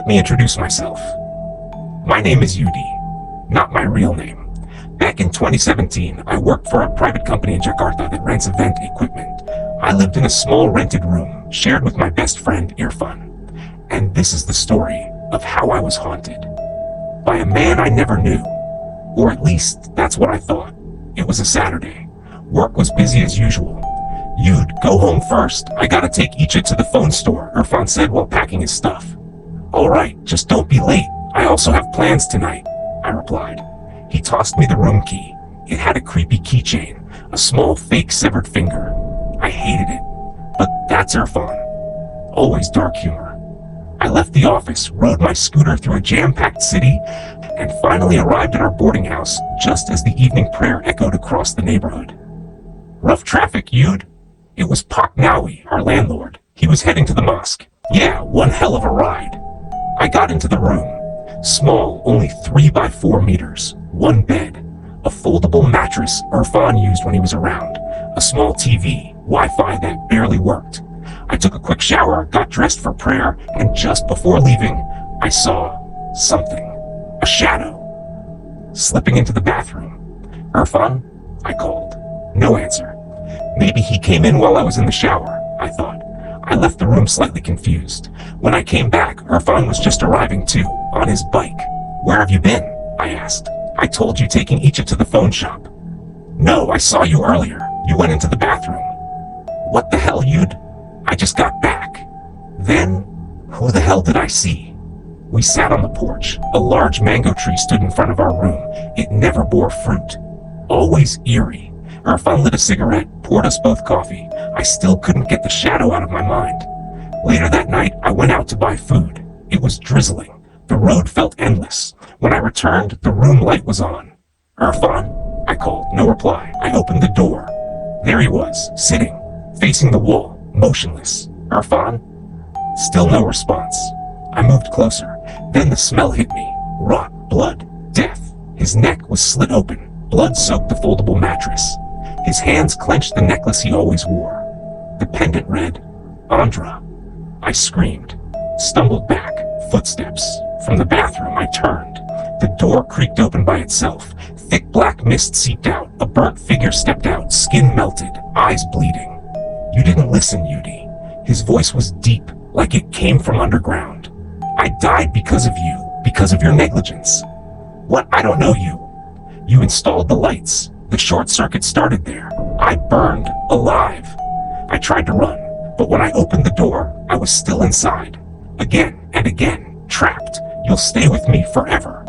Let me introduce myself. My name is UD, not my real name. Back in 2017, I worked for a private company in Jakarta that rents event equipment. I lived in a small rented room, shared with my best friend Irfan. And this is the story of how I was haunted. By a man I never knew. Or at least, that's what I thought. It was a Saturday. Work was busy as usual. "You'd go home first. I gotta take Icha to the phone store," Irfan said while packing his stuff. "All right, just don't be late. I also have plans tonight," I replied. He tossed me the room key. It had a creepy keychain, a small fake severed finger. I hated it. But that's Irfan. Always dark humor. I left the office, rode my scooter through a jam-packed city, and finally arrived at our boarding house just as the evening prayer echoed across the neighborhood. "Rough traffic, Yud?" It was Paknawi, our landlord. He was heading to the mosque. "Yeah, one hell of a ride." I got into the room. Small, only 3 by 4 meters. One bed. A foldable mattress Irfan used when he was around. A small TV, Wi-Fi that barely worked. I took a quick shower, got dressed for prayer, and just before leaving, I saw something. A shadow. Slipping into the bathroom. "Irfan?" I called. No answer. Maybe he came in while I was in the shower, I thought. I left the room slightly confused. When I came back, Irfan was just arriving too, on his bike. "Where have you been?" I asked. "I told you taking Icha to the phone shop." "No, I saw you earlier. You went into the bathroom." "What the hell, Yud? I just got back." Then, who the hell did I see? We sat on the porch. A large mango tree stood in front of our room. It never bore fruit. Always eerie. Irfan lit a cigarette, poured us both coffee. I still couldn't get the shadow out of my mind. Later that night, I went out to buy food. It was drizzling. The road felt endless. When I returned, the room light was on. "Irfan?" I called. No reply. I opened the door. There he was, sitting, facing the wall, motionless. "Irfan?" Still no response. I moved closer. Then the smell hit me. Rot, blood, death. His neck was slit open. Blood soaked the foldable mattress. His hands clenched the necklace he always wore. The pendant read, "Andra." I screamed, stumbled back, footsteps. From the bathroom, I turned. The door creaked open by itself. Thick black mist seeped out. A burnt figure stepped out, skin melted, eyes bleeding. "You didn't listen, Yudi." His voice was deep, like it came from underground. "I died because of you, because of your negligence." "What? I don't know you." "You installed the lights. The short circuit started there. I burned alive." I tried to run, but when I opened the door, I was still inside. Again and again, trapped. "You'll stay with me forever."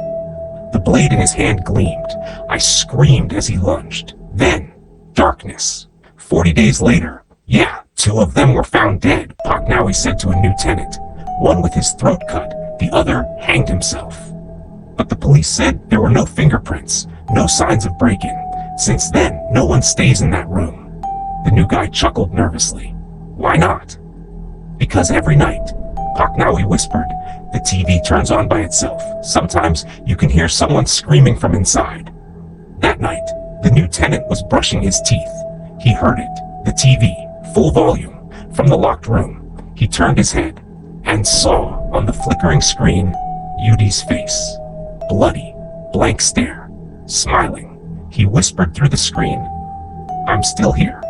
The blade in his hand gleamed. I screamed as he lunged. Then, darkness. 40 days later, yeah, 2 of them were found dead, Paknawi said to a new tenant. One with his throat cut, the other hanged himself. But the police said there were no fingerprints, no signs of break-in. Since then, no one stays in that room. The new guy chuckled nervously. "Why not?" "Because every night," Paknawi whispered, "the TV turns on by itself. Sometimes you can hear someone screaming from inside." That night, the new tenant was brushing his teeth. He heard it, the TV, full volume, from the locked room. He turned his head and saw on the flickering screen Yudi's face. Bloody, blank stare, smiling. He whispered through the screen, "I'm still here."